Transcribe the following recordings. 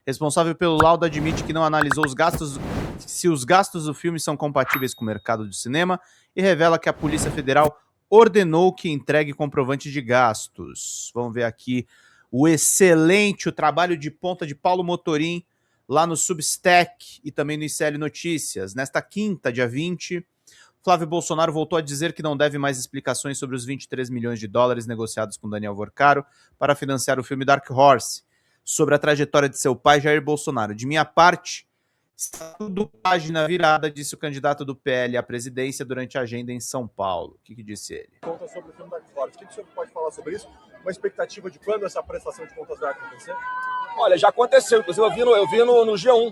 Responsável pelo laudo admite que não analisou se os gastos do filme são compatíveis com o mercado de cinema e revela que a Polícia Federal ordenou que entregue comprovante de gastos. Vamos ver aqui o trabalho de ponta de Paulo Motorim lá no Substack e também no ICL Notícias. Nesta quinta, dia 20, Flávio Bolsonaro voltou a dizer que não deve mais explicações sobre os 23 milhões de dólares negociados com Daniel Vorcaro para financiar o filme Dark Horse, sobre a trajetória de seu pai, Jair Bolsonaro. De minha parte, está tudo página virada, disse o candidato do PL à presidência durante a agenda em São Paulo. O que disse ele? Conta sobre o filme Dark Horse. O que o senhor pode falar sobre isso? Uma expectativa de quando essa prestação de contas vai acontecer? Olha, já aconteceu. Inclusive, eu vi no G1.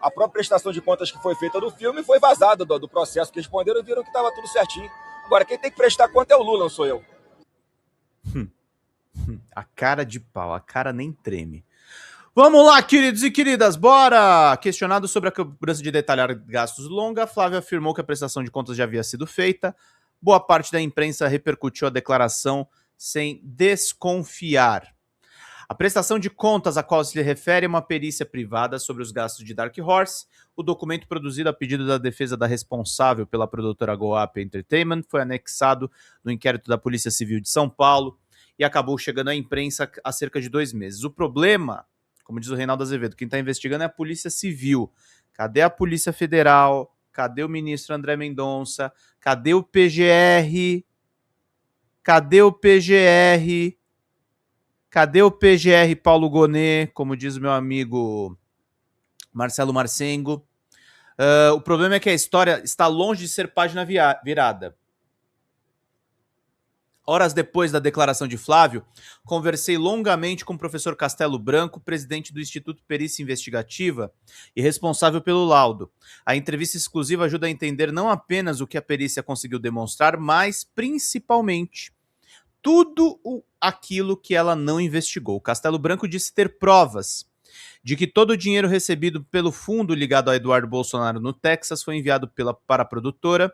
A própria prestação de contas que foi feita do filme foi vazada do processo que responderam e viram que estava tudo certinho. Agora, quem tem que prestar conta é o Lula, não sou eu. A cara de pau, a cara nem treme. Vamos lá, queridos e queridas, bora! Questionado sobre a cobrança de detalhar gastos longa, Flávio afirmou que a prestação de contas já havia sido feita. Boa parte da imprensa repercutiu a declaração sem desconfiar. A prestação de contas a qual se refere é uma perícia privada sobre os gastos de Dark Horse. O documento produzido a pedido da defesa da responsável pela produtora Go-Up Entertainment foi anexado no inquérito da Polícia Civil de São Paulo e acabou chegando à imprensa há cerca de 2 meses. O problema, como diz o Reinaldo Azevedo, quem está investigando é a Polícia Civil. Cadê a Polícia Federal? Cadê o ministro André Mendonça? Cadê o PGR? Cadê o PGR? Cadê o PGR Paulo Gonet, como diz o meu amigo Marcelo Marcengo? O problema é que a história está longe de ser página virada. Horas depois da declaração de Flávio, conversei longamente com o professor Castelo Branco, presidente do Instituto Perícia Investigativa e responsável pelo laudo. A entrevista exclusiva ajuda a entender não apenas o que a perícia conseguiu demonstrar, mas, principalmente, tudo aquilo que ela não investigou. Castelo Branco disse ter provas de que todo o dinheiro recebido pelo fundo ligado a Eduardo Bolsonaro no Texas foi enviado para a produtora,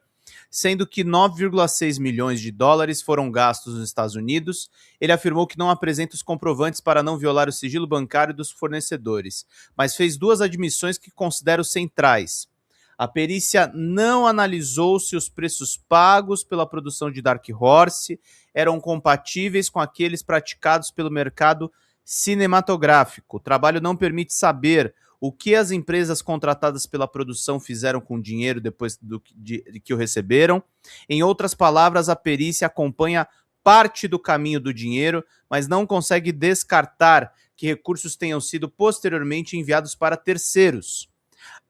sendo que 9,6 milhões de dólares foram gastos nos Estados Unidos. Ele afirmou que não apresenta os comprovantes para não violar o sigilo bancário dos fornecedores, mas fez 2 admissões que considero centrais. A perícia não analisou se os preços pagos pela produção de Dark Horse eram compatíveis com aqueles praticados pelo mercado cinematográfico. O trabalho não permite saber o que as empresas contratadas pela produção fizeram com o dinheiro depois de que o receberam. Em outras palavras, a perícia acompanha parte do caminho do dinheiro, mas não consegue descartar que recursos tenham sido posteriormente enviados para terceiros.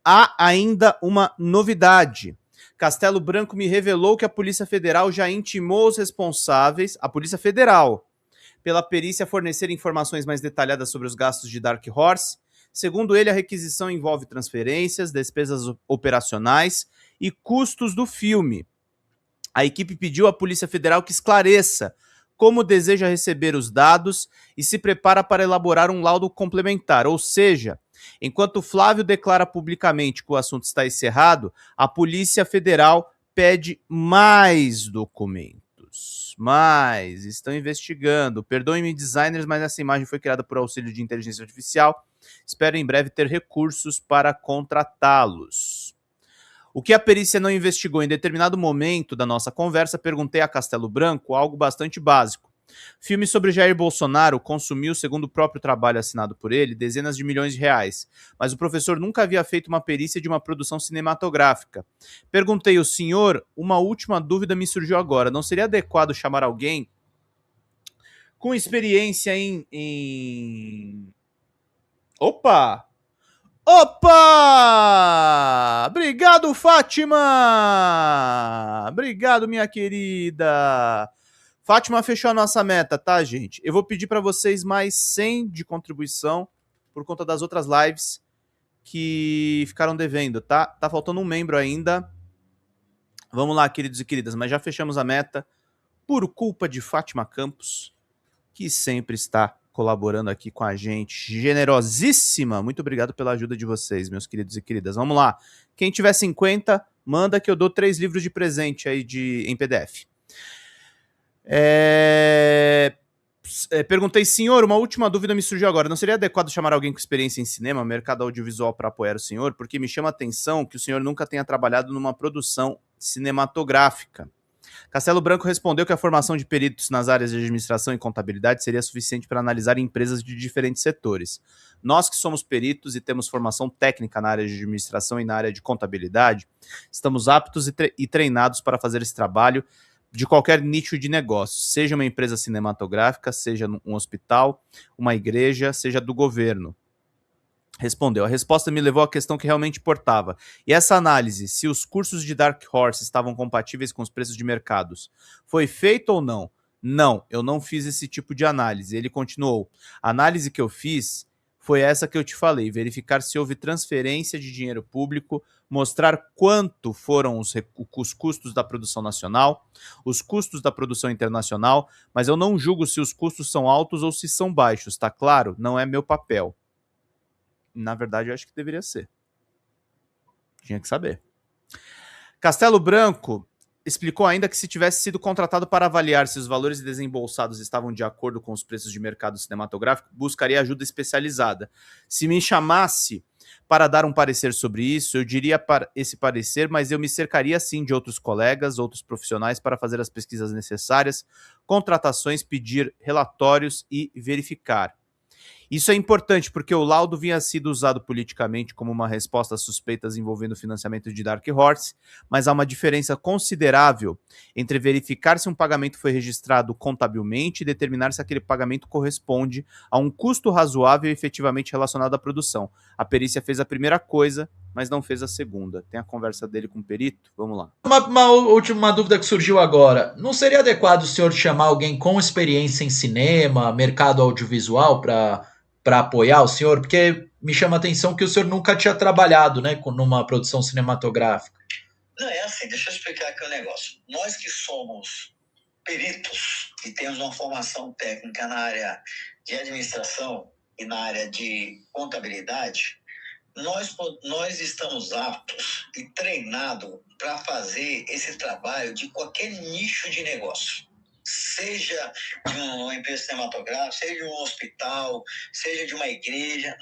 Há ainda uma novidade. Castelo Branco me revelou que a Polícia Federal já intimou os responsáveis, a Polícia Federal, pela perícia fornecer informações mais detalhadas sobre os gastos de Dark Horse. Segundo ele, a requisição envolve transferências, despesas operacionais e custos do filme. A equipe pediu à Polícia Federal que esclareça como deseja receber os dados e se prepara para elaborar um laudo complementar, ou seja, enquanto Flávio declara publicamente que o assunto está encerrado, a Polícia Federal pede mais documentos. Mas estão investigando. Perdoem-me, designers, mas essa imagem foi criada por auxílio de inteligência artificial. Espero em breve ter recursos para contratá-los. O que a perícia não investigou em determinado momento da nossa conversa, perguntei a Castelo Branco algo bastante básico. Filme sobre Jair Bolsonaro consumiu, segundo o próprio trabalho assinado por ele, dezenas de milhões de reais, mas o professor nunca havia feito uma perícia de uma produção cinematográfica. Perguntei ao senhor, uma última dúvida me surgiu agora, não seria adequado chamar alguém com experiência em... Opa! Obrigado, Fátima! Obrigado, minha querida! Fátima fechou a nossa meta, tá, gente? Eu vou pedir para vocês mais 100 de contribuição por conta das outras lives que ficaram devendo, tá? Tá faltando um membro ainda. Vamos lá, queridos e queridas, mas já fechamos a meta por culpa de Fátima Campos, que sempre está colaborando aqui com a gente. Generosíssima! Muito obrigado pela ajuda de vocês, meus queridos e queridas. Vamos lá. Quem tiver 50, manda que eu dou 3 livros de presente aí em PDF. Perguntei, senhor, uma última dúvida me surgiu agora. Não seria adequado chamar alguém com experiência em cinema, mercado audiovisual, para apoiar o senhor? Porque me chama a atenção que o senhor nunca tenha trabalhado numa produção cinematográfica. Castelo Branco respondeu que a formação de peritos nas áreas de administração e contabilidade seria suficiente para analisar empresas de diferentes setores. Nós que somos peritos e temos formação técnica na área de administração e na área de contabilidade, estamos aptos e treinados para fazer esse trabalho de qualquer nicho de negócio, seja uma empresa cinematográfica, seja um hospital, uma igreja, seja do governo. Respondeu. A resposta me levou à questão que realmente importava. E essa análise, se os cursos de Dark Horse estavam compatíveis com os preços de mercados, foi feito ou não? Não, eu não fiz esse tipo de análise. Ele continuou. A análise que eu fiz foi essa que eu te falei, verificar se houve transferência de dinheiro público, mostrar quanto foram os custos da produção nacional, os custos da produção internacional, mas eu não julgo se os custos são altos ou se são baixos, tá claro? Não é meu papel. Na verdade, eu acho que deveria ser. Tinha que saber. Castelo Branco explicou ainda que se tivesse sido contratado para avaliar se os valores desembolsados estavam de acordo com os preços de mercado cinematográfico, buscaria ajuda especializada. Se me chamasse para dar um parecer sobre isso, eu diria esse parecer, mas eu me cercaria sim de outros colegas, outros profissionais para fazer as pesquisas necessárias, contratações, pedir relatórios e verificar. Isso é importante porque o laudo vinha sido usado politicamente como uma resposta às suspeitas envolvendo o financiamento de Dark Horse, mas há uma diferença considerável entre verificar se um pagamento foi registrado contabilmente e determinar se aquele pagamento corresponde a um custo razoável e efetivamente relacionado à produção. A perícia fez a primeira coisa, mas não fez a segunda. Tem a conversa dele com o perito? Vamos lá. Uma última dúvida que surgiu agora. Não seria adequado o senhor chamar alguém com experiência em cinema, mercado audiovisual, para apoiar o senhor? Porque me chama a atenção que o senhor nunca tinha trabalhado, né, numa produção cinematográfica. Não, é assim, deixa eu explicar aqui o negócio. Nós que somos peritos e temos uma formação técnica na área de administração e na área de contabilidade, nós estamos aptos e treinados para fazer esse trabalho de qualquer nicho de negócio. Seja de uma empresa cinematográfica, seja de um hospital, seja de uma igreja,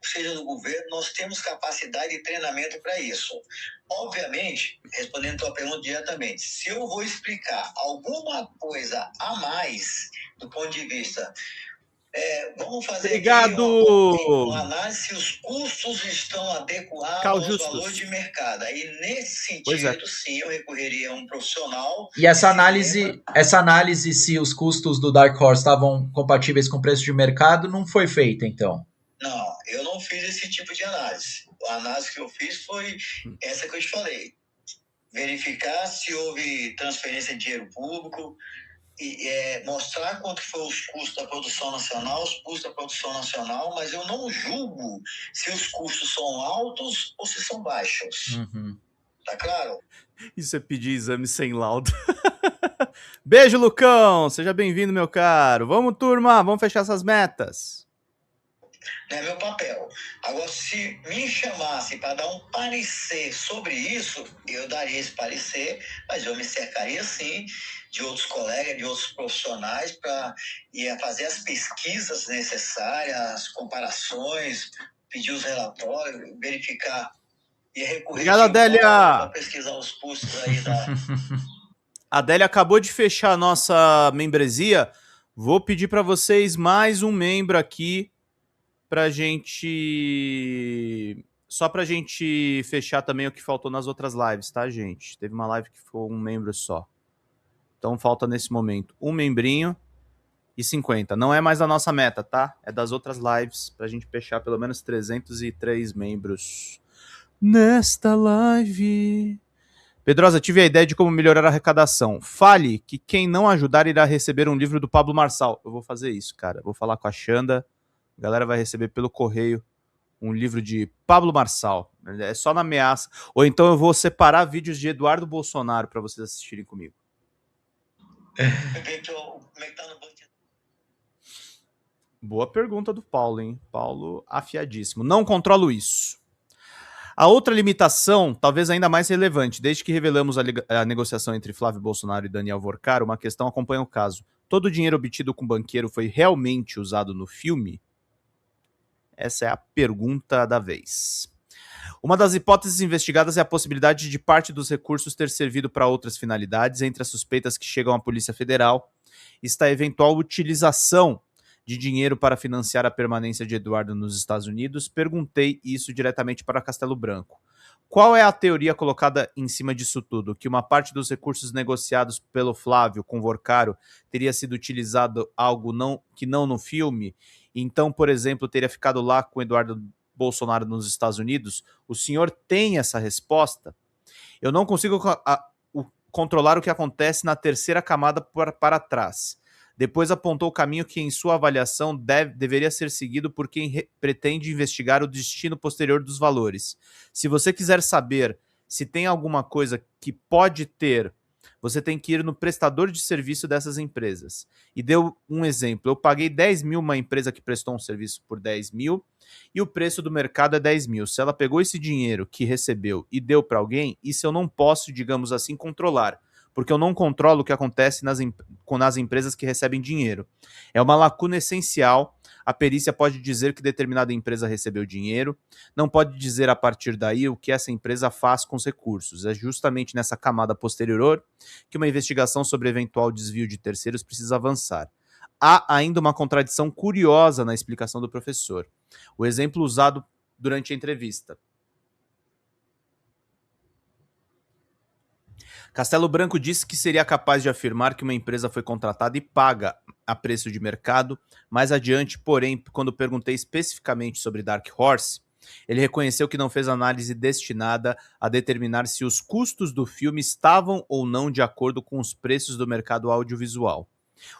seja do governo, nós temos capacidade e treinamento para isso. Obviamente, respondendo a tua pergunta diretamente, se eu vou explicar alguma coisa a mais do ponto de vista... vamos fazer uma análise se os custos estão adequados aos valores de mercado. Aí, nesse sentido, sim, eu recorreria a um profissional. E essa análise se os custos do Dark Horse estavam compatíveis com o preço de mercado não foi feita, então? Não, eu não fiz esse tipo de análise. A análise que eu fiz foi essa que eu te falei. Verificar se houve transferência de dinheiro público, e mostrar quanto foi os custos da produção nacional, os custos da produção nacional, mas eu não julgo se os custos são altos ou se são baixos. Uhum. Tá claro? Isso é pedir exame sem laudo. Beijo, Lucão! Seja bem-vindo, meu caro. Vamos, turma, vamos fechar essas metas. Não é meu papel. Agora, se me chamasse para dar um parecer sobre isso, eu daria esse parecer, mas eu me cercaria, sim, de outros colegas, de outros profissionais para fazer as pesquisas necessárias, as comparações, pedir os relatórios, verificar e recorrer para pesquisar os custos aí da... A Adélia acabou de fechar a nossa membresia. Vou pedir para vocês mais um membro aqui pra gente... Só pra gente fechar também o que faltou nas outras lives, tá, gente? Teve uma live que foi um membro só. Então falta nesse momento um membrinho e 50. Não é mais a nossa meta, tá? É das outras lives pra gente fechar pelo menos 303 membros nesta live. Pedrosa, tive a ideia de como melhorar a arrecadação. Fale que quem não ajudar irá receber um livro do Pablo Marçal. Eu vou fazer isso, cara. Vou falar com a Xanda. A galera vai receber pelo correio um livro de Pablo Marçal. É só na ameaça. Ou então eu vou separar vídeos de Eduardo Bolsonaro para vocês assistirem comigo. Boa pergunta do Paulo, hein? Paulo afiadíssimo. Não controlo isso. A outra limitação, talvez ainda mais relevante, desde que revelamos a negociação entre Flávio Bolsonaro e Daniel Vorcaro, uma questão acompanha o caso. Todo o dinheiro obtido com o banqueiro foi realmente usado no filme? Essa é a pergunta da vez. Uma das hipóteses investigadas é a possibilidade de parte dos recursos ter servido para outras finalidades. Entre as suspeitas que chegam à Polícia Federal está a eventual utilização de dinheiro para financiar a permanência de Eduardo nos Estados Unidos. Perguntei isso diretamente para Castelo Branco. Qual é a teoria colocada em cima disso tudo? Que uma parte dos recursos negociados pelo Flávio com Vorcaro teria sido utilizado algo que não no filme? Então, por exemplo, teria ficado lá com Eduardo Bolsonaro nos Estados Unidos? O senhor tem essa resposta? Eu não consigo controlar o que acontece na terceira camada para trás. Depois apontou o caminho que, em sua avaliação, deveria ser seguido por quem pretende investigar o destino posterior dos valores. Se você quiser saber se tem alguma coisa que pode ter, você tem que ir no prestador de serviço dessas empresas. E deu um exemplo. Eu paguei 10 mil uma empresa que prestou um serviço por 10 mil e o preço do mercado é 10 mil. Se ela pegou esse dinheiro que recebeu e deu para alguém, isso eu não posso, digamos assim, controlar. Porque eu não controlo o que acontece nas empresas que recebem dinheiro. É uma lacuna essencial. A perícia pode dizer que determinada empresa recebeu dinheiro, não pode dizer a partir daí o que essa empresa faz com os recursos. É justamente nessa camada posterior que uma investigação sobre eventual desvio de terceiros precisa avançar. Há ainda uma contradição curiosa na explicação do professor. O exemplo usado durante a entrevista. Castelo Branco disse que seria capaz de afirmar que uma empresa foi contratada e paga a preço de mercado. Mais adiante, porém, quando perguntei especificamente sobre Dark Horse, ele reconheceu que não fez análise destinada a determinar se os custos do filme estavam ou não de acordo com os preços do mercado audiovisual.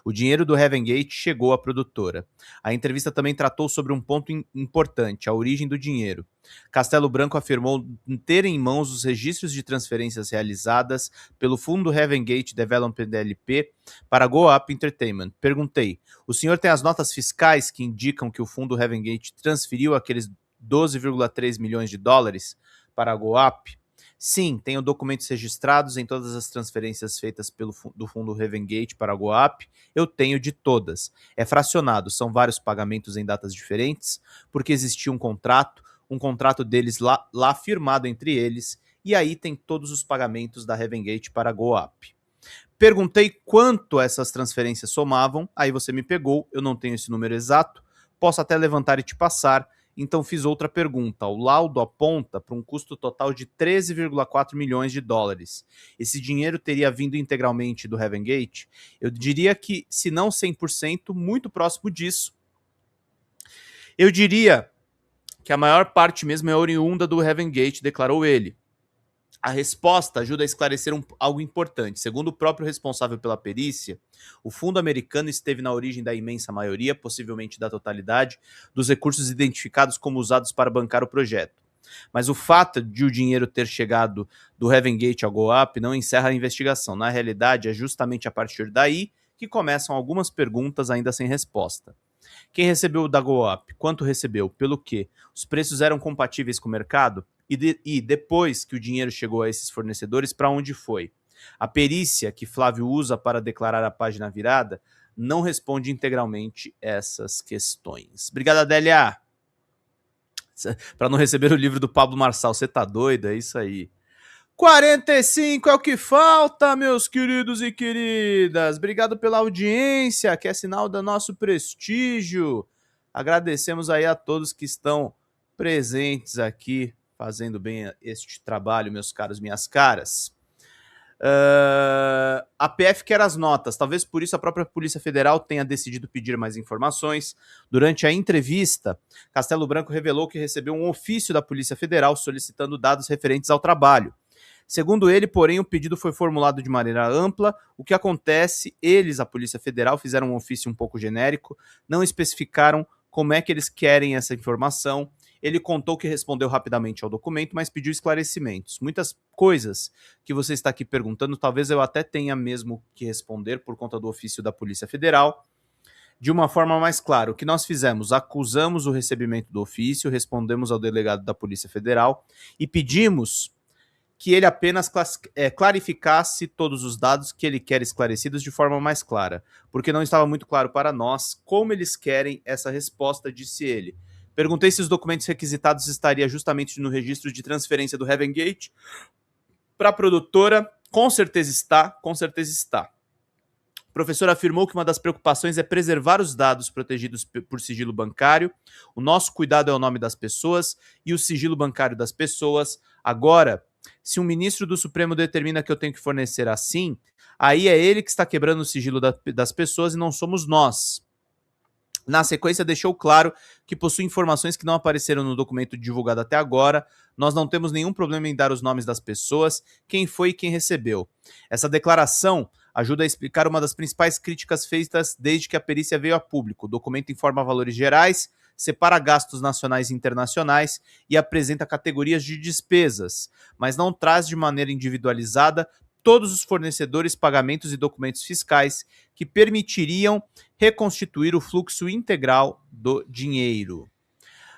O dinheiro do Heaven Gate chegou à produtora. A entrevista também tratou sobre um ponto importante, a origem do dinheiro. Castelo Branco afirmou ter em mãos os registros de transferências realizadas pelo fundo Heaven Gate Development LP para Go Up Entertainment. Perguntei, o senhor tem as notas fiscais que indicam que o fundo Heaven Gate transferiu aqueles 12,3 milhões de dólares para a Go Up? Sim, tenho documentos registrados em todas as transferências feitas do fundo Heaven Gate para a Go Up. Eu tenho de todas. É fracionado, são vários pagamentos em datas diferentes, porque existia um contrato deles lá firmado entre eles, e aí tem todos os pagamentos da Heaven Gate para a Go Up. Perguntei quanto essas transferências somavam, aí você me pegou, eu não tenho esse número exato, posso até levantar e te passar. Então fiz outra pergunta. O laudo aponta para um custo total de 13,4 milhões de dólares. Esse dinheiro teria vindo integralmente do Heaven Gate? Eu diria que, se não 100%, muito próximo disso. Eu diria que a maior parte mesmo é oriunda do Heaven Gate, declarou ele. A resposta ajuda a esclarecer algo importante. Segundo o próprio responsável pela perícia, o fundo americano esteve na origem da imensa maioria, possivelmente da totalidade, dos recursos identificados como usados para bancar o projeto. Mas o fato de o dinheiro ter chegado do Heaven Gate ao Go Up não encerra a investigação. Na realidade, é justamente a partir daí que começam algumas perguntas ainda sem resposta. Quem recebeu da Go Up? Quanto recebeu? Pelo quê? Os preços eram compatíveis com o mercado? E depois que o dinheiro chegou a esses fornecedores, para onde foi? A perícia que Flávio usa para declarar a página virada não responde integralmente essas questões. Obrigado, Adélia! Para não receber o livro do Pablo Marçal, você tá doido? É isso aí. 45 é o que falta, meus queridos e queridas. Obrigado pela audiência, que é sinal do nosso prestígio. Agradecemos aí a todos que estão presentes aqui, fazendo bem este trabalho, meus caros, minhas caras. A PF quer as notas, talvez por isso a própria Polícia Federal tenha decidido pedir mais informações. Durante a entrevista, Castelo Branco revelou que recebeu um ofício da Polícia Federal solicitando dados referentes ao trabalho. Segundo ele, porém, o pedido foi formulado de maneira ampla. O que acontece? Eles, a Polícia Federal, fizeram um ofício um pouco genérico, não especificaram como é que eles querem essa informação. Ele contou que respondeu rapidamente ao documento, mas pediu esclarecimentos. Muitas coisas que você está aqui perguntando, talvez eu até tenha mesmo que responder por conta do ofício da Polícia Federal. de uma forma mais clara. O que nós fizemos? Acusamos o recebimento do ofício, respondemos ao delegado da Polícia Federal e pedimos que ele apenas clarificasse todos os dados que ele quer esclarecidos de forma mais clara, porque não estava muito claro para nós como eles querem essa resposta, disse ele. Perguntei se os documentos requisitados estariam justamente no registro de transferência do Heaven Gate para a produtora. Com certeza está, com certeza está. O professor afirmou que uma das preocupações é preservar os dados protegidos por sigilo bancário. O nosso cuidado é o nome das pessoas e o sigilo bancário das pessoas. Agora, se um ministro do Supremo determina que eu tenho que fornecer assim, aí é ele que está quebrando o sigilo das pessoas e não somos nós. Na sequência, deixou claro que possui informações que não apareceram no documento divulgado até agora. Nós não temos nenhum problema em dar os nomes das pessoas, quem foi e quem recebeu. Essa declaração ajuda a explicar uma das principais críticas feitas desde que a perícia veio a público. O documento informa valores gerais, separa gastos nacionais e internacionais e apresenta categorias de despesas, mas não traz de maneira individualizada todos os fornecedores, pagamentos e documentos fiscais que permitiriam reconstituir o fluxo integral do dinheiro.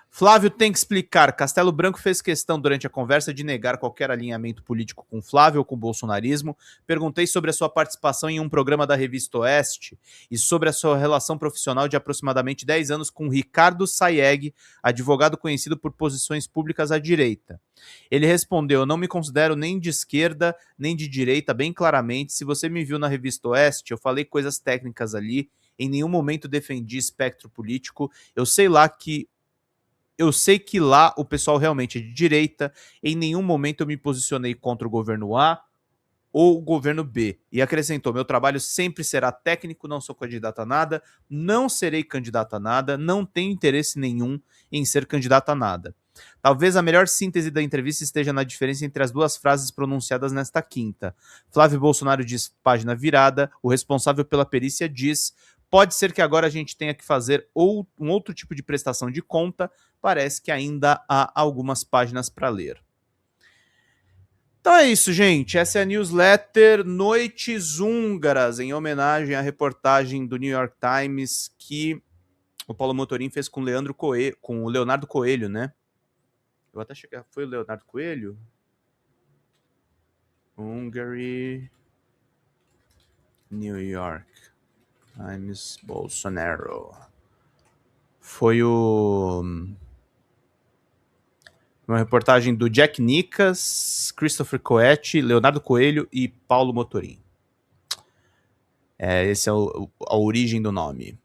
Flávio tem que explicar. Castelo Branco fez questão durante a conversa de negar qualquer alinhamento político com Flávio ou com o bolsonarismo. Perguntei sobre a sua participação em um programa da Revista Oeste e sobre a sua relação profissional de aproximadamente 10 anos com Ricardo Sayeg, advogado conhecido por posições públicas à direita. Ele respondeu: eu não me considero nem de esquerda nem de direita, bem claramente. Se você me viu na Revista Oeste, eu falei coisas técnicas ali, em nenhum momento defendi espectro político. Eu sei que lá o pessoal realmente é de direita, em nenhum momento eu me posicionei contra o governo A ou o governo B. E acrescentou: meu trabalho sempre será técnico, não sou candidato a nada, não serei candidato a nada, não tenho interesse nenhum em ser candidato a nada. Talvez a melhor síntese da entrevista esteja na diferença entre as duas frases pronunciadas nesta quinta. Flávio Bolsonaro diz página virada, o responsável pela perícia diz: pode ser que agora a gente tenha que fazer um outro tipo de prestação de conta. Parece que ainda há algumas páginas para ler. Então é isso, gente. Essa é a newsletter Noites Húngaras, em homenagem à reportagem do New York Times que o Paulo Motorim fez com o Leonardo Coelho, né? Eu até cheguei. Foi o Leonardo Coelho? Hungary, New York Times, Bolsonaro. Foi uma reportagem do Jack Nicas, Christopher Coetti, Leonardo Coelho e Paulo Motorim. Esse é a origem do nome.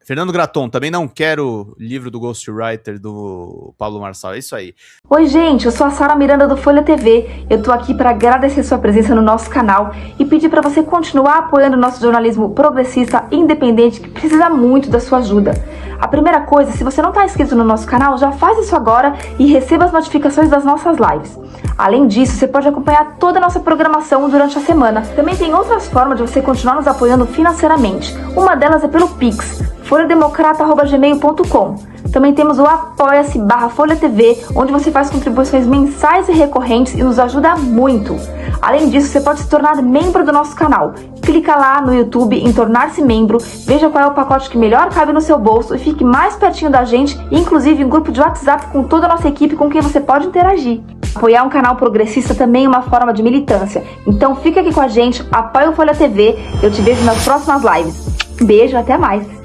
Fernando Graton, também não quero livro do Ghostwriter do Pablo Marçal, é isso aí. Oi gente, eu sou a Sara Miranda do Folha TV, eu tô aqui para agradecer sua presença no nosso canal e pedir para você continuar apoiando o nosso jornalismo progressista independente que precisa muito da sua ajuda. A primeira coisa, se você não está inscrito no nosso canal, já faz isso agora e receba as notificações das nossas lives. Além disso, você pode acompanhar toda a nossa programação durante a semana. Também tem outras formas de você continuar nos apoiando financeiramente. Uma delas é pelo Pix, folhademocrata@gmail.com. Também temos o apoia-se/Folha TV, onde você faz contribuições mensais e recorrentes e nos ajuda muito. Além disso, você pode se tornar membro do nosso canal. Clica lá no YouTube em tornar-se membro, veja qual é o pacote que melhor cabe no seu bolso e fique mais pertinho da gente, inclusive em grupo de WhatsApp com toda a nossa equipe com quem você pode interagir. Apoiar um canal progressista também é uma forma de militância. Então fica aqui com a gente, apoia o Folha TV, eu te vejo nas próximas lives. Beijo, até mais!